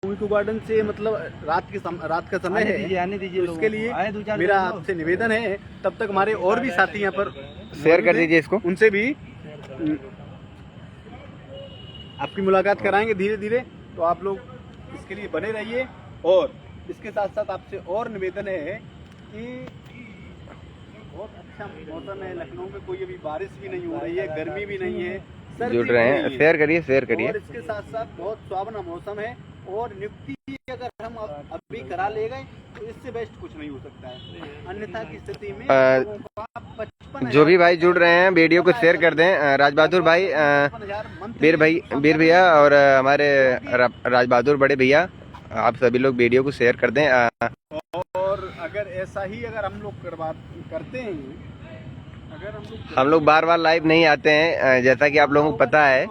Eco garden से मतलब रात का समय है, आने दीजिए तो इसके लिए मेरा आपसे निवेदन है, तब तक हमारे और भी साथी यहाँ पर शेयर कर दीजिए इसको, उनसे भी आपकी मुलाकात कराएंगे धीरे धीरे। तो आप लोग इसके लिए बने रहिए। और इसके साथ साथ आपसे और निवेदन है कि बहुत अच्छा मौसम है लखनऊ में, कोई अभी बारिश भी नहीं हो रही है, गर्मी भी नहीं है, जुड़ रहे हैं, शेयर करिए। और इसके साथ साथ बहुत सुहावना मौसम है। और नियुक्ति अगर हम अभी करा ले गए तो इससे बेस्ट कुछ नहीं हो सकता है, अन्यथा की स्थिति में 55 जो भी भाई जुड़ रहे हैं वीडियो को शेयर कर दें। राज बहादुर भाई, वीर भैया और हमारे राज बहादुर बड़े भैया, आप सभी लोग वीडियो को शेयर कर दें। और अगर ऐसा ही अगर हम लोग करते हैं, अगर हम लोग बार लाइव नहीं आते हैं, जैसा कि आप लोगों को पता है।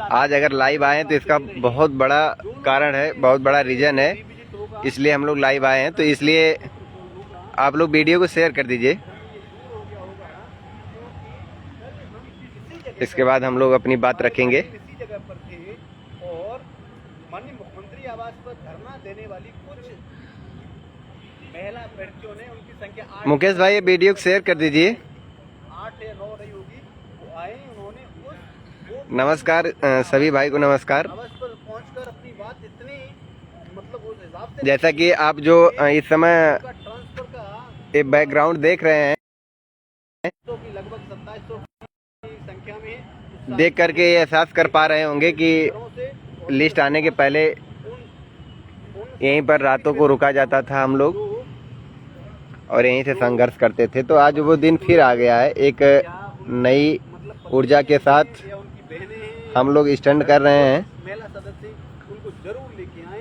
आज अगर लाइव आए तो इसका बहुत बड़ा कारण है, बहुत बड़ा रीजन है, इसलिए हम लोग लाइव आए हैं। तो इसलिए आप लोग वीडियो को शेयर कर दीजिए। इसके बाद हम लोग अपनी बात रखेंगे। इसी जगह पर थे और माननीय मुख्यमंत्री आवास पर धरना देने वाली कुछ महिला अभ्यर्थियों ने, उनकी संख्या 8 मुकेश भाई, ये वीडियो को शेयर कर दीजिए। 8 या 9 रही होगी, तो आए उन्होंने नमस्कार सभी भाई को नमस्कार। आवास पर पहुंचकर अपनी बात इतनी मतलब उस हिसाब से, जैसा कि आप जो इस समय ट्रांसफर का ये बैकग्राउंड देख रहे हैं, तो कि लगभग 2700 की संख्या में देख करके ये एहसास कर पा रहे होंगे कि लिस्ट आने के पहले यहीं पर रातों को रुका जाता था हम लोग और यहीं से संघर्ष करते थे। तो आज वो दिन फिर आ गया है, एक नई ऊर्जा के साथ हम लोग स्टैंड कर रहे हैं। महिला सदस्य उनको जरूर लेके आए,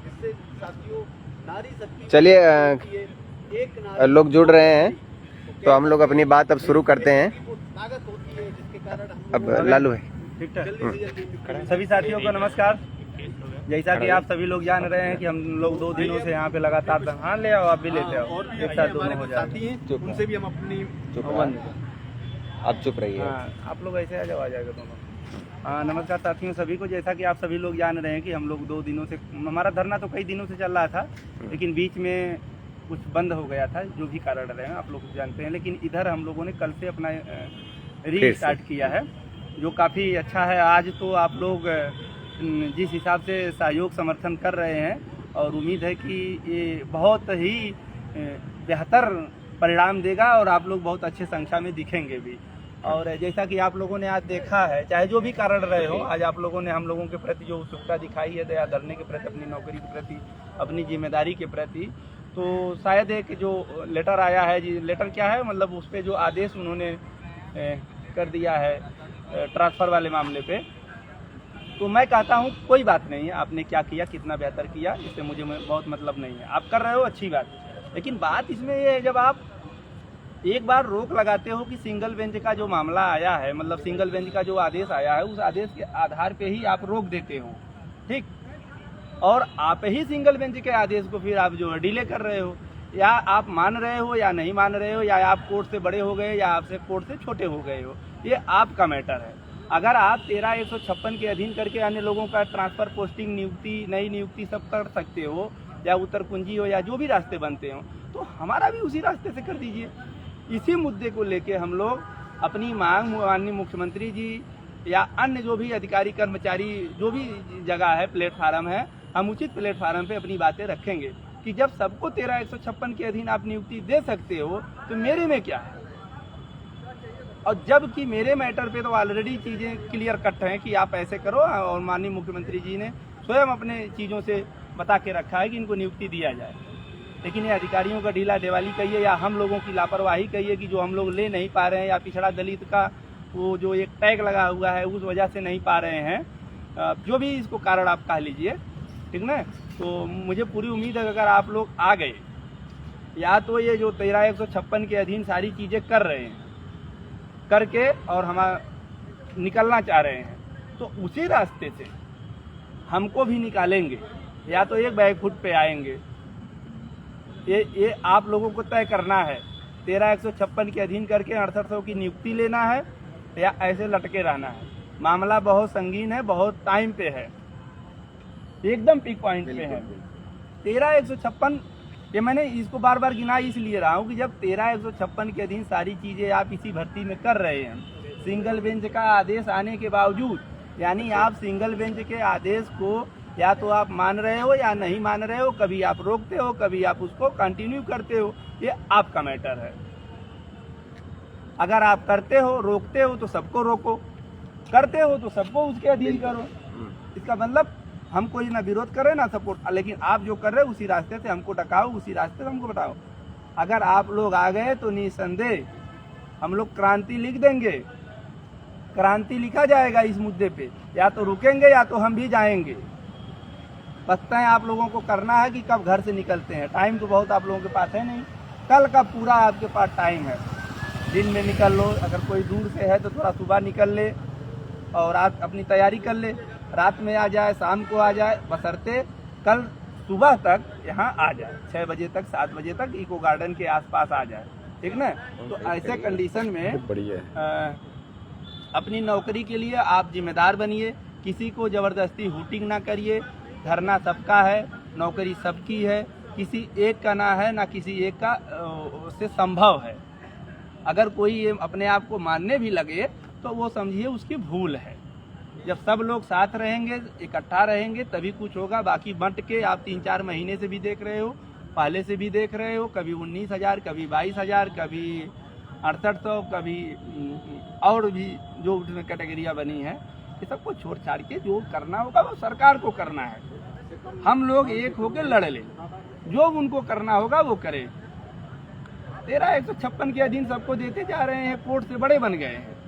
जिससे साथियों नारी शक्ति, चलिए लोग जुड़ रहे हैं, तो हम लोग अपनी बात अब शुरू करते हैं। ताकत होती है जिसके कारण अब लालू है। सभी साथियों को नमस्कार। जैसा कि आप सभी लोग जान रहे हैं कि हम लोग 2 दिनों से यहाँ पे लगातार, हाँ ले आओ, आप भी लेते आओ, और भी एक साथ हमारे दोनों हो साथी हैं, उनसे भी हम अपनी आप चुप रहिए। आप लोग ऐसे आ जाएगा दोनों। नमस्कार साथियों सभी को। जैसा कि आप सभी लोग जान रहे हैं कि हम लोग 2 दिनों से, हमारा धरना तो कई दिनों से चल रहा था, लेकिन बीच में कुछ बंद हो गया था, जो भी कारण रहे हैं आप लोग जानते हैं। लेकिन इधर हम लोगों ने कल से अपना रीस्टार्ट किया है, जो काफ़ी अच्छा है। आज तो आप लोग जिस हिसाब से सहयोग समर्थन कर रहे हैं, और उम्मीद है कि ये बहुत ही बेहतर परिणाम देगा और आप लोग बहुत अच्छे संख्या में दिखेंगे भी। और जैसा कि आप लोगों ने आज देखा है, चाहे जो भी कारण रहे हो, आज आप लोगों ने हम लोगों के प्रति जो उत्सुकता दिखाई है, दया धरने के प्रति, अपनी नौकरी के प्रति, अपनी जिम्मेदारी के प्रति, तो शायद एक जो लेटर आया है, जी लेटर क्या है, मतलब उस पर जो आदेश उन्होंने कर दिया है ट्रांसफ़र वाले मामले पे, तो मैं कहता हूँ कोई बात नहीं है, आपने क्या किया, कितना बेहतर किया, इससे मुझे बहुत मतलब नहीं है। आप कर रहे हो अच्छी बात, लेकिन बात इसमें ये है, जब आप एक बार रोक लगाते हो कि सिंगल बेंच का जो मामला आया है, मतलब सिंगल बेंच का जो आदेश आया है, उस आदेश के आधार पे ही आप रोक देते हो, ठीक, और आप ही सिंगल बेंच के आदेश को फिर आप जो डिले कर रहे हो, या आप मान रहे हो या नहीं मान रहे हो, या आप कोर्ट से बड़े हो गए या आपसे कोर्ट से छोटे हो गए हो, ये आपका मैटर है। अगर आप 13(156) के अधीन करके अन्य लोगों का ट्रांसफ़र, पोस्टिंग, नियुक्ति, नई नियुक्ति सब कर सकते हो, या उत्तर कुंजी हो, या जो भी रास्ते बनते हो, तो हमारा भी उसी रास्ते से कर दीजिए। इसी मुद्दे को लेके हम लोग अपनी मांग माननीय मुख्यमंत्री जी या अन्य जो भी अधिकारी कर्मचारी, जो भी जगह है, प्लेटफार्म है, हम उचित प्लेटफार्म पे अपनी बातें रखेंगे कि जब सबको 13(156) के अधीन आप नियुक्ति दे सकते हो, तो मेरे में क्या है। और जबकि मेरे मैटर पे तो ऑलरेडी चीज़ें क्लियर कट हैं कि आप ऐसे करो, और माननीय मुख्यमंत्री जी ने स्वयं अपने चीज़ों से बता के रखा है कि इनको नियुक्ति दिया जाए। लेकिन ये अधिकारियों का ढीला ढेवाली कहिए या हम लोगों की लापरवाही कहिए कि जो हम लोग ले नहीं पा रहे हैं, या पिछड़ा दलित का वो जो एक टैग लगा हुआ है उस वजह से नहीं पा रहे हैं, जो भी इसको कारण आप कह लीजिए, ठीक ना। तो मुझे पूरी उम्मीद है कि अगर आप लोग आ गए, या तो ये जो 13(156) के अधीन सारी चीज़ें कर रहे हैं, करके और हम निकलना चाह रहे हैं, तो उसी रास्ते से हमको भी निकालेंगे, या तो एक बैकफुट पे आएंगे। ये आप लोगों को तय करना है, 13(156) के अधीन करके 6800 की नियुक्ति लेना है या ऐसे लटके रहना है। मामला बहुत संगीन है, बहुत टाइम पे है। एकदम पीक पॉइंट पे है। 13,156 ये मैंने इसको बार बार गिना इसलिए रहा हूँ कि जब 13,156 के अधीन सारी चीज़ें आप इसी भर्ती में कर रहे हैं, सिंगल बेंच का आदेश आने के बावजूद, यानी आप सिंगल बेंच के आदेश को या तो आप मान रहे हो या नहीं मान रहे हो, कभी आप रोकते हो, कभी आप उसको कंटिन्यू करते हो, ये आपका मैटर है। अगर आप करते हो, रोकते हो तो सबको रोको, करते हो तो सबको उसके अधीन करो। इसका मतलब हम कोई ना विरोध कर रहे ना सपोर्ट, लेकिन आप जो कर रहे हो उसी रास्ते से हमको टकाओ, उसी रास्ते से हमको बताओ। अगर आप लोग आ गए तो निसंदेह हम लोग क्रांति लिख देंगे, क्रांति लिखा जाएगा इस मुद्दे पे, या तो रुकेंगे या तो हम भी जाएंगे। बस तय आप लोगों को करना है कि कब घर से निकलते हैं। टाइम तो बहुत आप लोगों के पास है नहीं, कल का पूरा आपके पास टाइम है। दिन में निकल लो, अगर कोई दूर से है तो थोड़ा सुबह निकल ले और रात अपनी तैयारी कर ले, रात में आ जाए, शाम को आ जाए, बशर्ते कल सुबह तक यहाँ आ जाए, 6 बजे तक 7 बजे तक इको गार्डन के आसपास आ जाए, ठीक ना। तो ऐसे कंडीशन में अपनी नौकरी के लिए आप जिम्मेदार बनिए, किसी को ज़बरदस्ती हुटिंग ना करिए। धरना सबका है, नौकरी सबकी है, किसी एक का ना है ना किसी एक का उससे संभव है। अगर कोई ये अपने आप को मानने भी लगे तो वो समझिए उसकी भूल है। जब सब लोग साथ रहेंगे, इकट्ठा रहेंगे, तभी कुछ होगा। बाकी बंट के आप 3-4 महीने से भी देख रहे हो, पहले से भी देख रहे हो, कभी 19,000, कभी 22,000, कभी 6800, कभी और भी जो उसमें कैटेगरियाँ बनी हैं, ये सबको छोड़ छाड़ के जो करना होगा वो सरकार को करना है। हम लोग एक होकर लड़ लें, जो उनको करना होगा वो करें। 13,156 के अधीन सबको देते जा रहे हैं, कोर्ट से बड़े बन गए हैं।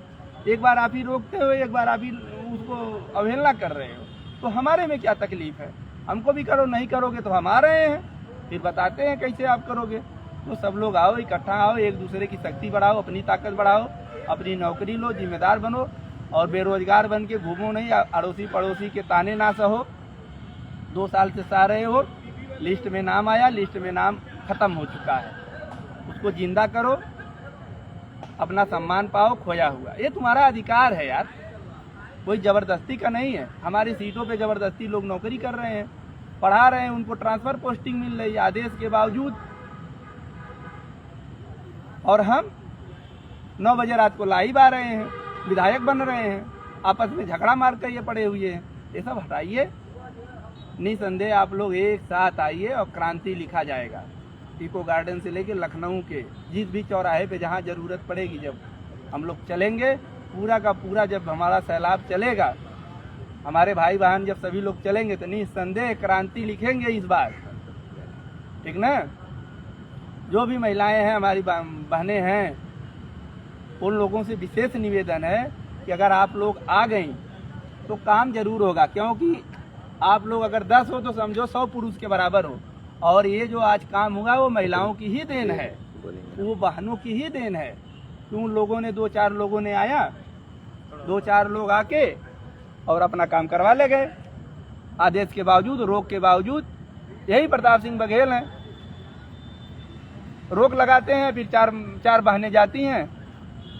एक बार आप ही रोकते हो, एक बार आप ही उसको अवहेलना कर रहे हो, तो हमारे में क्या तकलीफ है? हमको भी करो, नहीं करोगे तो हम आ रहे हैं, फिर बताते हैं कैसे आप करोगे। तो सब लोग आओ, इकट्ठा आओ, एक दूसरे की शक्ति बढ़ाओ, अपनी ताकत बढ़ाओ, अपनी नौकरी लो, जिम्मेदार बनो और बेरोजगार बन के घूमो नहीं, अड़ोसी पड़ोसी के ताने ना सहो। 2 साल से सह रहे हो, लिस्ट में नाम आया, लिस्ट में नाम खत्म हो चुका है, उसको जिंदा करो, अपना सम्मान पाओ, खोया हुआ। ये तुम्हारा अधिकार है यार, कोई ज़बरदस्ती का नहीं है। हमारी सीटों पे ज़बरदस्ती लोग नौकरी कर रहे हैं, पढ़ा रहे हैं, उनको ट्रांसफ़र पोस्टिंग मिल रही है आदेश के बावजूद, और हम 9 बजे रात को लाइव आ रहे हैं, विधायक बन रहे हैं, आपस में झगड़ा मार कर ये पड़े हुए हैं। ये सब हटाइए, निसंदेह आप लोग एक साथ आइए और क्रांति लिखा जाएगा। इको गार्डन से लेके लखनऊ के जिस भी चौराहे पे जहाँ ज़रूरत पड़ेगी, जब हम लोग चलेंगे पूरा का पूरा, जब हमारा सैलाब चलेगा, हमारे भाई बहन जब सभी लोग चलेंगे तो निसंदेह क्रांति लिखेंगे इस बार, ठीक ना। जो भी महिलाएं हैं, हमारी बहनें हैं, उन लोगों से विशेष निवेदन है कि अगर आप लोग आ गई तो काम जरूर होगा, क्योंकि आप लोग अगर 10 हो तो समझो 100 पुरुष के बराबर हो। और ये जो आज काम हुआ वो महिलाओं की ही देन है, वो बहनों की ही देन है। उन लोगों ने 2-4 लोगों ने आया, 2-4 लोग आके और अपना काम करवा ले गए, आदेश के बावजूद, रोक के बावजूद। यही प्रताप सिंह बघेल हैं, रोक लगाते हैं, फिर 4 बहनें जाती हैं,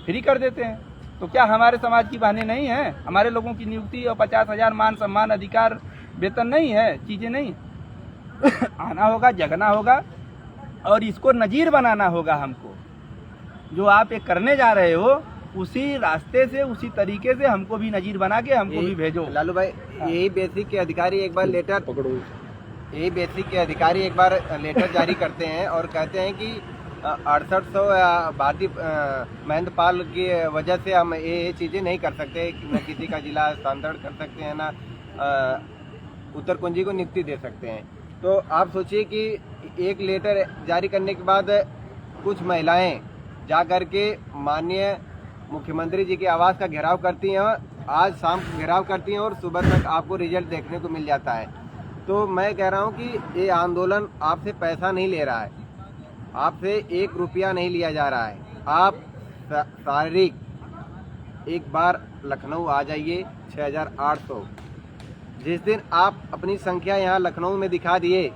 फ्री कर देते हैं। तो क्या हमारे समाज की बहनें नहीं हैं? हमारे लोगों की नियुक्ति और 50,000 मान सम्मान अधिकार वेतन नहीं है, चीज़ें नहीं आना होगा, जगना होगा और इसको नजीर बनाना होगा हमको। जो आप ये करने जा रहे हो उसी रास्ते से, उसी तरीके से हमको भी नजीर बना के हमको भी भेजो। लालू भाई, यही बेसिक के अधिकारी एक बार लेटर पकड़ो, यही बेसिक के अधिकारी एक बार लेटर जारी करते हैं और कहते हैं कि 6800 भारतीय महेंद्रपाल की वजह से हम ये चीज़ें नहीं कर सकते, न किसी का जिला हस्तांतरण कर सकते हैं, ना उत्तर कुंजी को नियुक्ति दे सकते हैं। तो आप सोचिए कि एक लेटर जारी करने के बाद कुछ महिलाएं जा कर के माननीय मुख्यमंत्री जी के आवास का घेराव करती हैं, आज शाम को घेराव करती हैं और सुबह तक आपको रिजल्ट देखने को मिल जाता है। तो मैं कह रहा हूं कि ये आंदोलन आपसे पैसा नहीं ले रहा है, आपसे 1 रुपया नहीं लिया जा रहा है। आप शारीरिक एक बार लखनऊ आ जाइए, 6,800। जिस दिन आप अपनी संख्या यहाँ लखनऊ में दिखा दिए,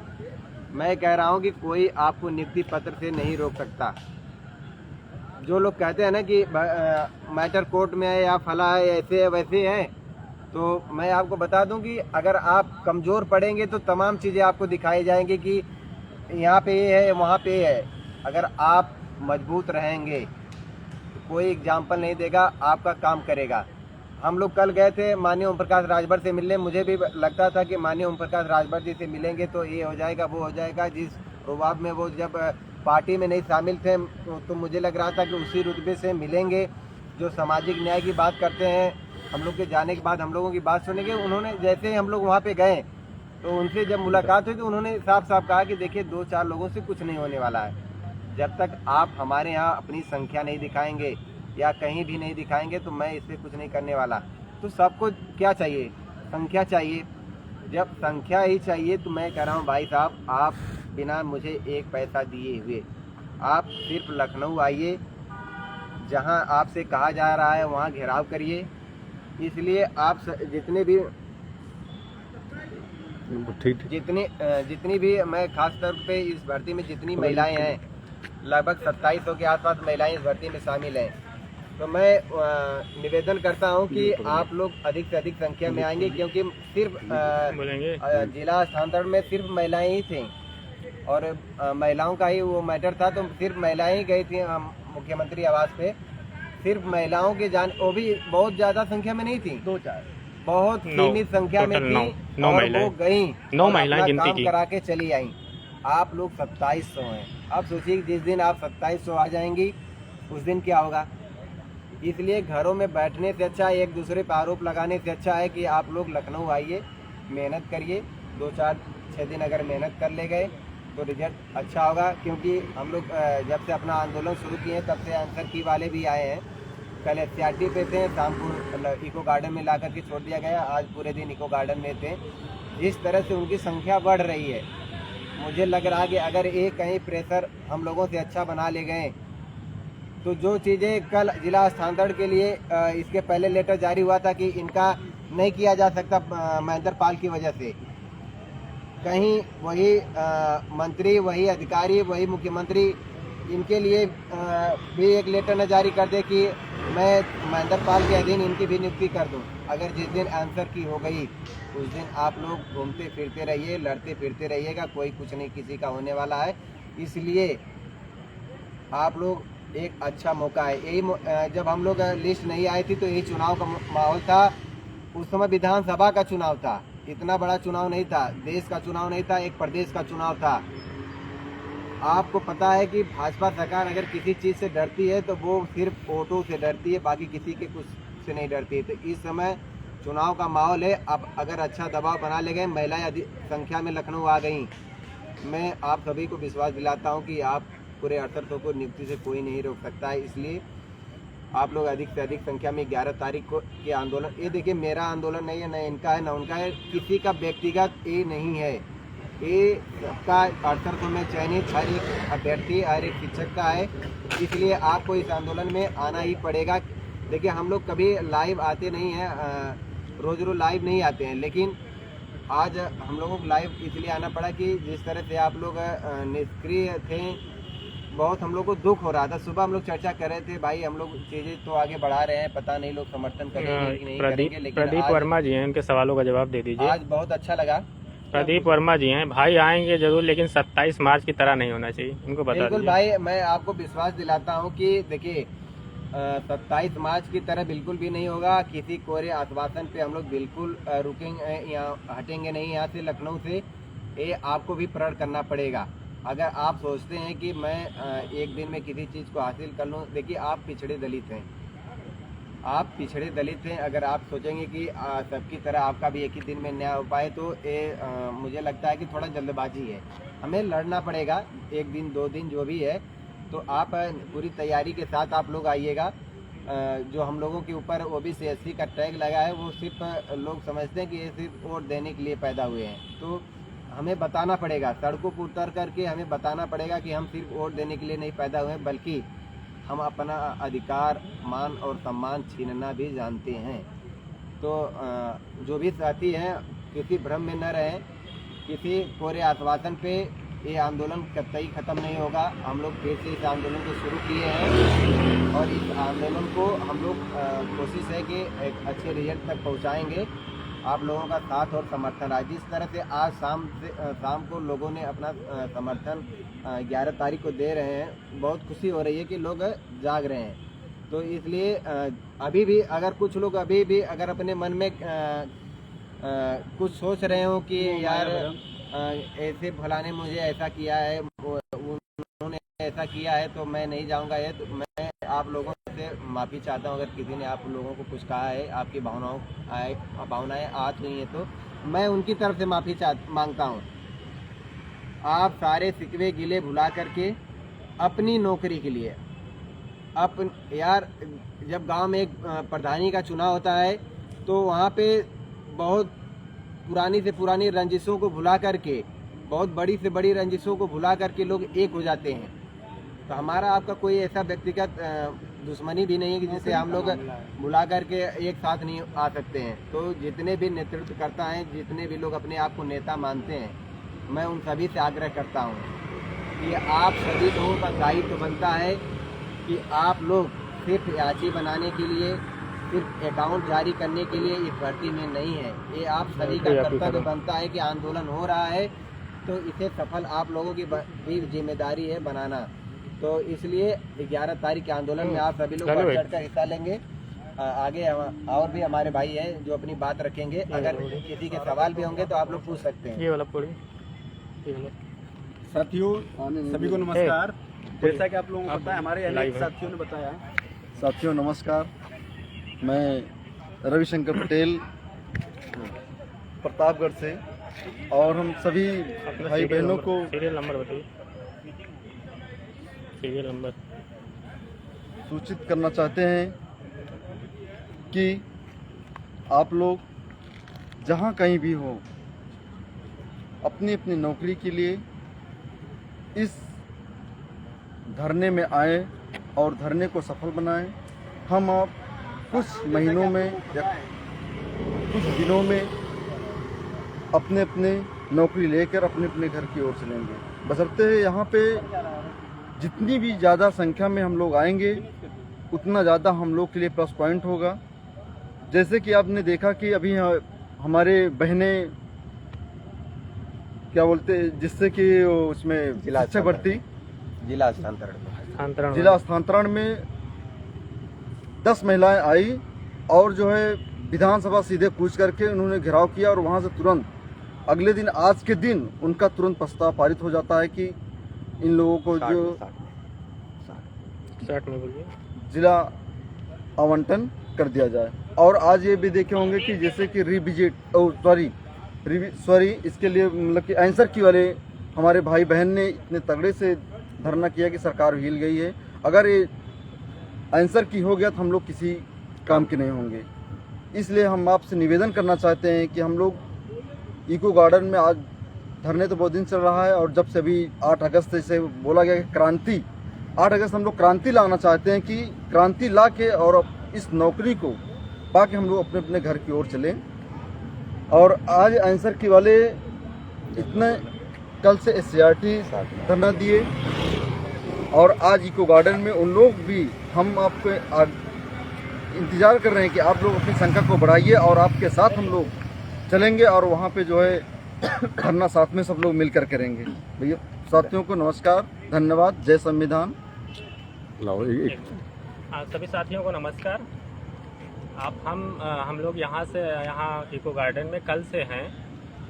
मैं कह रहा हूँ कि कोई आपको नियुक्ति पत्र से नहीं रोक सकता। जो लोग कहते हैं ना कि मैटर कोर्ट में है या फला है, ऐसे है वैसे है, तो मैं आपको बता दूं कि अगर आप कमज़ोर पड़ेंगे तो तमाम चीज़ें आपको दिखाई जाएंगी कि यहाँ पे ये है, वहाँ पे ये है। अगर आप मजबूत रहेंगे तो कोई एग्जाम्पल नहीं देगा, आपका काम करेगा। हम लोग कल गए थे माननीय ओम प्रकाश राजभर से मिलने। मुझे भी लगता था कि माननीय ओम प्रकाश राजभर जी से मिलेंगे तो ये हो जाएगा, वो हो जाएगा। जिस रुबाब में वो जब पार्टी में नहीं शामिल थे तो मुझे लग रहा था कि उसी रुतबे से मिलेंगे जो सामाजिक न्याय की बात करते हैं। हम लोग के जाने के बाद हम लोगों की बात सुनेंगे। उन्होंने जैसे ही हम लोग वहाँ पे गए तो उनसे जब मुलाकात हुई तो उन्होंने साफ साफ कहा कि देखिए 2-4 लोगों से कुछ नहीं होने वाला है। जब तक आप हमारे यहाँ अपनी संख्या नहीं दिखाएंगे या कहीं भी नहीं दिखाएंगे तो मैं इससे कुछ नहीं करने वाला। तो सबको क्या चाहिए? संख्या चाहिए। जब संख्या ही चाहिए तो मैं कह रहा हूँ भाई साहब, आप बिना मुझे एक पैसा दिए हुए आप सिर्फ लखनऊ आइए, जहाँ आपसे कहा जा रहा है वहाँ घेराव करिए। इसलिए आप जितने भी जितनी भी मैं खास तौर पे इस भर्ती में जितनी महिलाएं हैं, लगभग 2700 के आसपास महिलाएं इस भर्ती में शामिल हैं। तो मैं निवेदन करता हूं कि आप लोग अधिक से अधिक संख्या में आएंगे, क्योंकि सिर्फ जिला स्थानांतरण में सिर्फ महिलाएं ही थीं और महिलाओं का ही वो मैटर था। तो सिर्फ महिलाएं ही गई थी मुख्यमंत्री आवास पे। सिर्फ महिलाओं के जान, वो भी बहुत ज्यादा संख्या में नहीं थी, 2-4 बहुत सीमित संख्या में थी और वो गई 9 महिलाएं गिनती काम की करा के चली आई। आप लोग 2700 हैं। अब सोचिए जिस दिन आप 2700 आ जाएंगी उस दिन क्या होगा। इसलिए घरों में बैठने से अच्छा, एक दूसरे पर आरोप लगाने से अच्छा है कि आप लोग लखनऊ आइए, मेहनत करिए। 2-4-6 दिन अगर मेहनत कर ले गए तो रिजल्ट अच्छा होगा। क्योंकि हम लोग जब से अपना आंदोलन शुरू किए तब से आंसर की वाले भी आए हैं। कल SCRT पे थे, शाम को इको गार्डन में ला करके छोड़ दिया गया, आज पूरे दिन इको गार्डन में थे। जिस तरह से उनकी संख्या बढ़ रही है, मुझे लग रहा है कि अगर एक कहीं प्रेशर हम लोगों से अच्छा बना ले गए तो जो चीज़ें कल जिला स्थानांतरण के लिए इसके पहले लेटर जारी हुआ था कि इनका नहीं किया जा सकता महेंद्र पाल की वजह से, कहीं वही मंत्री, वही अधिकारी, वही मुख्यमंत्री इनके लिए भी एक लेटर न जारी कर दे कि मैं महेंद्र पाल के अधीन इनकी भी नियुक्ति कर दूं। अगर जिस दिन आंसर की हो गई उस दिन आप लोग घूमते फिरते रहिए, लड़ते फिरते रहिएगा, कोई कुछ नहीं किसी का होने वाला है। इसलिए आप लोग, एक अच्छा मौका है यही। जब हम लोग लिस्ट नहीं आई थी तो यही चुनाव का माहौल था। उस समय विधानसभा का चुनाव था, इतना बड़ा चुनाव नहीं था, देश का चुनाव नहीं था, एक प्रदेश का चुनाव था। आपको पता है कि भाजपा सरकार अगर किसी चीज़ से डरती है तो वो सिर्फ वोटों से डरती है, बाकी किसी के कुछ से नहीं डरती है। तो इस समय चुनाव का माहौल है। अब अगर अच्छा दबाव बना ले गए, महिलाएं अधिक संख्या में लखनऊ आ गई, मैं आप सभी को विश्वास दिलाता हूं कि आप पूरे 6800 को नियुक्ति से कोई नहीं रोक सकता है। इसलिए आप लोग अधिक से अधिक संख्या में 11 तारीख को के आंदोलन, ये देखिए मेरा आंदोलन नहीं है, न इनका है न उनका है, किसी का व्यक्तिगत ये नहीं है, ये सबका 6800 में चयनित हर एक अभ्यर्थी, हर एक शिक्षक का है। इसलिए आपको इस आंदोलन में आना ही पड़ेगा। देखिए हम लोग कभी लाइव आते नहीं हैं, रोज़ रोज़ लाइव नहीं आते हैं, लेकिन आज हम लोगों को लाइव इसलिए आना पड़ा कि जिस तरह से आप लोग निष्क्रिय थे, बहुत हम लोग को दुख हो रहा था। सुबह हम लोग चर्चा कर रहे थे, भाई हम लोग चीज़ें तो आगे बढ़ा रहे हैं, पता नहीं लोग समर्थन करेंगे कि नहीं करेंगे, लेकिन प्रदीप वर्मा जी हैं, उनके सवालों का जवाब दे दीजिए। आज बहुत अच्छा लगा। प्रदीप वर्मा जी हैं, भाई आएंगे जरूर, लेकिन 27 मार्च की तरह नहीं होना चाहिए, उनको बता बिल्कुल दीजिए। भाई, मैं आपको विश्वास दिलाता हूं कि देखिए 27 मार्च की तरह बिल्कुल भी नहीं होगा। किसी कोरे आश्वासन पे हम लोग बिल्कुल रुकेंगे, यहाँ हटेंगे नहीं यहाँ से, लखनऊ से। ये आपको भी प्रण करना पड़ेगा। अगर आप सोचते हैं कि मैं एक दिन में किसी चीज़ को हासिल कर लूँ, देखिए आप पिछड़े दलित हैं, आप पिछड़े दलित हैं। अगर आप सोचेंगे कि सबकी तरह आपका भी एक ही दिन में न्याय हो पाए तो ये मुझे लगता है कि थोड़ा जल्दबाजी है। हमें लड़ना पड़ेगा, 1 दिन 2 दिन जो भी है। तो आप पूरी तैयारी के साथ आप लोग आइएगा। जो हम लोगों के ऊपर OBC SC का टैग लगा है, वो सिर्फ लोग समझते हैं कि ये सिर्फ वोट देने के लिए पैदा हुए हैं। तो हमें बताना पड़ेगा, सड़कों पर उतर करके हमें बताना पड़ेगा कि हम सिर्फ वोट देने के लिए नहीं पैदा हुए, बल्कि हम अपना अधिकार, मान और सम्मान छीनना भी जानते हैं। तो जो भी साथी हैं, किसी भ्रम में न रहें, किसी कोरे आश्वासन पे ये आंदोलन कतई ख़त्म नहीं होगा। हम लोग फिर से इस आंदोलन को शुरू किए हैं और इस आंदोलन को हम लोग कोशिश है कि एक अच्छे रिजल्ट तक पहुंचाएंगे। आप लोगों का साथ और समर्थन रहा। जिस तरह से आज शाम को लोगों ने अपना समर्थन 11 तारीख को दे रहे हैं, बहुत खुशी हो रही है कि लोग जाग रहे हैं। तो इसलिए अभी भी अगर कुछ लोग अभी भी अगर अपने मन में कुछ सोच रहे हो कि यार ऐसे फलाने मुझे ऐसा किया है, उन्होंने ऐसा किया है तो मैं नहीं जाऊंगा, ये तो मैं आप लोगों से माफ़ी चाहता हूं। अगर किसी ने आप लोगों को कुछ कहा है, आपकी भावनाएं आहत हुई हैं, तो मैं उनकी तरफ से माफ़ी मांगता हूं। आप सारे सिकवे गिले भुला करके अपनी नौकरी के लिए यार, जब गांव में एक प्रधानी का चुनाव होता है तो वहाँ पे बहुत पुरानी से पुरानी रंजिशों को भुला करके, बहुत बड़ी से बड़ी रंजिशों को भुला करके लोग एक हो जाते हैं। तो हमारा आपका कोई ऐसा व्यक्तिगत दुश्मनी भी नहीं है कि जिससे हम लोग बुला करके एक साथ नहीं आ सकते हैं। तो जितने भी नेतृत्व करता हैं, जितने भी लोग अपने आप को नेता मानते हैं, मैं उन सभी से आग्रह करता हूं कि आप सभी लोगों का दायित्व बनता है कि आप लोग सिर्फ याची बनाने के लिए, सिर्फ अकाउंट जारी करने के लिए इस भर्ती में नहीं है। ये आप सभी का कर्तव्य बनता है कि आंदोलन हो रहा है तो इसे सफल आप लोगों की भी जिम्मेदारी है बनाना। तो इसलिए 11 तारीख के आंदोलन में आप सभी लोग बढ़ चढ़ कर हिस्सा लेंगे। आगे और भी हमारे भाई हैं जो अपनी बात रखेंगे। अगर किसी के सवाल भी होंगे तो आप लोग पूछ सकते हैं। ये वाला पढ़ी। साथियों सभी को नमस्कार। जैसा कि आप लोगों को पता है, हमारे अनेक साथियों ने बताया। साथियों नमस्कार, मैं रविशंकर पटेल प्रतापगढ़ से, और हम सभी भाई बहनों को सीरियल नंबर बताइए। सीरियल नंबर सूचित करना चाहते हैं कि आप लोग जहां कहीं भी हो, अपनी अपनी नौकरी के लिए इस धरने में आए और धरने को सफल बनाएं। हम आप कुछ महीनों में या कुछ दिनों में अपने अपने नौकरी लेकर अपने अपने घर की ओर चलेंगे। बशर्ते यहाँ पे जितनी भी ज़्यादा संख्या में हम लोग आएंगे, उतना ज़्यादा हम लोग के लिए प्लस पॉइंट होगा। जैसे कि आपने देखा कि अभी हमारे बहनें क्या बोलते, जिससे कि उसमें शिक्षक भर्ती जिला स्थानांतरण जिला स्थानांतरण में 10 महिलाएं आई और जो है विधानसभा सीधे कूच करके उन्होंने घेराव किया, और वहां से तुरंत अगले दिन, आज के दिन उनका तुरंत प्रस्ताव पारित हो जाता है कि इन लोगों को जो 60 में बोलिए जिला आवंटन कर दिया जाए। और आज ये भी देखे होंगे कि जैसे कि सॉरी इसके लिए मतलब कि आंसर की वाले हमारे भाई बहन ने इतने तगड़े से धरना किया कि सरकार हिल गई है। अगर ये आंसर की हो गया तो हम लोग किसी काम के नहीं होंगे। इसलिए हम आपसे निवेदन करना चाहते हैं कि हम लोग इको गार्डन में आज धरने तो बहुत दिन चल रहा है, और जब से अभी 8 अगस्त से बोला गया कि क्रांति, 8 अगस्त हम लोग क्रांति लाना चाहते हैं कि क्रांति ला के और इस नौकरी को पाके हम लोग अपने अपने घर की ओर चलें। और आज आंसर की वाले इतने कल से SCRT धरना दिए, और आज इको गार्डन में उन लोग भी हम आपके इंतज़ार कर रहे हैं कि आप लोग अपनी संख्या को बढ़ाइए और आपके साथ हम लोग चलेंगे और वहाँ पे जो है धरना साथ में सब लोग मिलकर करेंगे। भैया साथियों को नमस्कार, धन्यवाद, जय संविधान। सभी साथियों को नमस्कार। हम लोग यहाँ इको गार्डन में कल से हैं,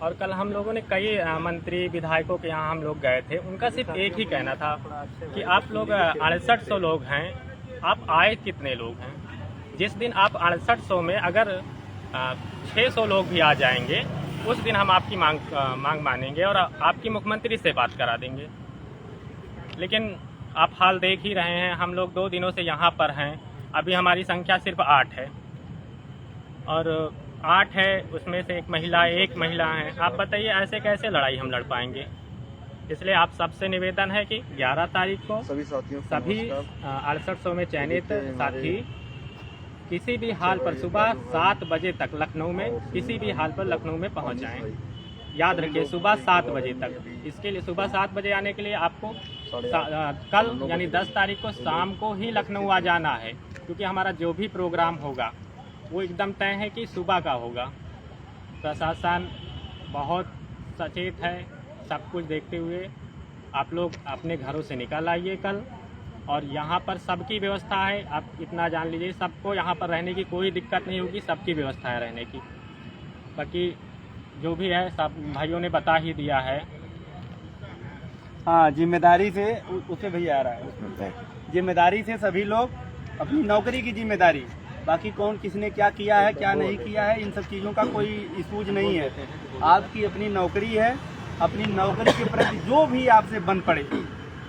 और कल हम लोगों ने कई मंत्री विधायकों के यहाँ हम लोग गए थे। उनका सिर्फ एक ही कहना था कि आप लोग 6800 लोग हैं, आप आए कितने लोग हैं। जिस दिन आप 6800 में अगर 600 लोग भी आ जाएंगे, उस दिन हम आपकी मांग मानेंगे और आपकी मुख्यमंत्री से बात करा देंगे। लेकिन आप हाल देख ही रहे हैं, हम लोग 2 दिनों से यहाँ पर हैं। अभी हमारी संख्या सिर्फ 8 है, और 8 है, उसमें से एक महिला है। आप बताइए ऐसे कैसे लड़ाई हम लड़ पाएंगे। इसलिए आप सबसे निवेदन है कि 11 तारीख को सभी साथियों को सभी 6800 में चयनित साथी किसी भी हाल पर सुबह 7 बजे तक लखनऊ में, किसी भी हाल पर लखनऊ में पहुंच जाएं। याद रखिए सुबह 7 बजे तक। इसके लिए सुबह 7 बजे आने के लिए आपको कल यानी 10 तारीख को शाम को ही लखनऊ आ जाना है, क्योंकि हमारा जो भी प्रोग्राम होगा वो एकदम तय है कि सुबह का होगा। प्रशासन बहुत सचेत है, सब कुछ देखते हुए आप लोग अपने घरों से निकल आइए कल। और यहाँ पर सबकी व्यवस्था है, आप इतना जान लीजिए, सबको यहाँ पर रहने की कोई दिक्कत नहीं होगी, सबकी व्यवस्था है रहने की। बाकी जो भी है सब भाइयों ने बता ही दिया है। हाँ, जिम्मेदारी से उससे भैया आ रहा है, जिम्मेदारी से सभी लोग अपनी नौकरी की जिम्मेदारी, बाकी कौन किसने क्या किया है क्या नहीं किया है इन सब चीज़ों का कोई इशूज नहीं है। आपकी अपनी नौकरी है, अपनी नौकरी के प्रति जो भी आपसे बन पड़े,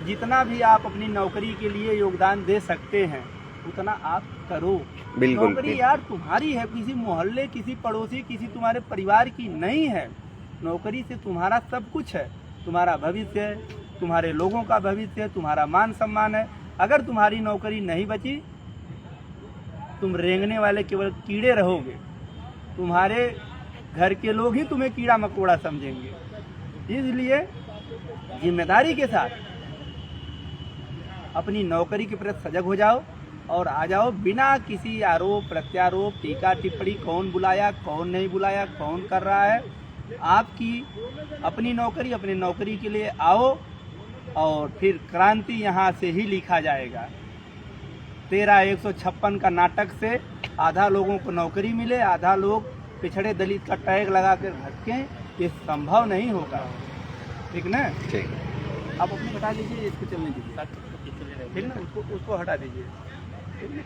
जितना भी आप अपनी नौकरी के लिए योगदान दे सकते हैं उतना आप करो। बिल्कुल, नौकरी यार तुम्हारी है, किसी मोहल्ले, किसी पड़ोसी, किसी तुम्हारे परिवार की नहीं है। नौकरी से तुम्हारा सब कुछ है, तुम्हारा भविष्य है, तुम्हारे लोगों का भविष्य है, तुम्हारा मान सम्मान है। अगर तुम्हारी नौकरी नहीं बची, तुम रेंगने वाले केवल कीड़े रहोगे, तुम्हारे घर के लोग ही तुम्हें कीड़ा मकोड़ा समझेंगे। इसलिए जिम्मेदारी के साथ अपनी नौकरी के प्रति सजग हो जाओ और आ जाओ, बिना किसी आरोप प्रत्यारोप टीका टिप्पणी, कौन बुलाया कौन नहीं बुलाया, कौन कर रहा है। आपकी अपनी नौकरी, अपनी नौकरी के लिए आओ और फिर क्रांति यहाँ से ही लिखा जाएगा। 13/156 का नाटक से आधा लोगों को नौकरी मिले, आधा लोग पिछड़े दलित का टैग लगा कर भटकें, ये संभव नहीं होगा। ठीक ना? ठीक। आप अपनी हटा दीजिए, इसको चलने दीजिए, ठीक ना? उसको हटा दीजिए।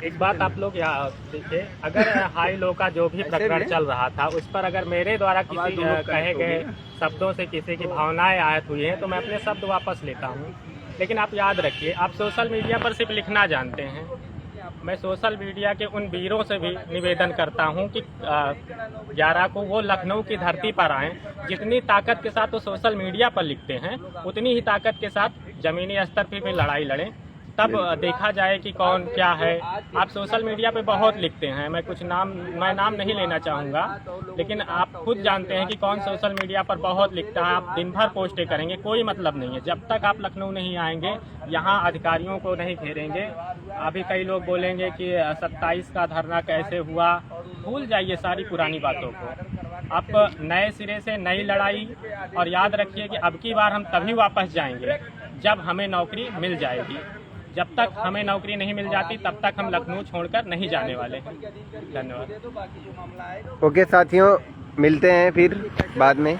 एक बात आप लोग यहाँ देखिए, अगर हाई लो का जो भी प्रकरण चल रहा था उस पर अगर मेरे द्वारा किसी कहे गए शब्दों से किसी की भावनाएं आहत हुई हैं तो मैं अपने शब्द वापस लेता हूँ। लेकिन आप याद रखिए, आप सोशल मीडिया पर सिर्फ लिखना जानते हैं। मैं सोशल मीडिया के उन वीरों से भी निवेदन करता हूं कि 11 को वो लखनऊ की धरती पर आएं। जितनी ताकत के साथ वो सोशल मीडिया पर लिखते हैं उतनी ही ताकत के साथ जमीनी स्तर पर भी लड़ाई लड़ें, तब देखा जाए कि कौन क्या है। आप सोशल मीडिया पे बहुत लिखते हैं, मैं नाम नहीं लेना चाहूँगा, लेकिन आप खुद जानते हैं कि कौन सोशल मीडिया पर बहुत लिखता है। आप दिन भर पोस्टें करेंगे, कोई मतलब नहीं है। जब तक आप लखनऊ नहीं आएंगे, यहाँ अधिकारियों को नहीं घेरेंगे। अभी कई लोग बोलेंगे कि 27 का धरना कैसे हुआ, भूल जाइए सारी पुरानी बातों को। आप नए सिरे से नई लड़ाई, और याद रखिए कि अब की बार हम तभी वापस जाएंगे जब हमें नौकरी मिल जाएगी। जब तक हमें नौकरी नहीं मिल जाती तब तक हम लखनऊ छोड़कर नहीं जाने वाले हैं। धन्यवाद। ओके साथियों, मिलते हैं फिर बाद में।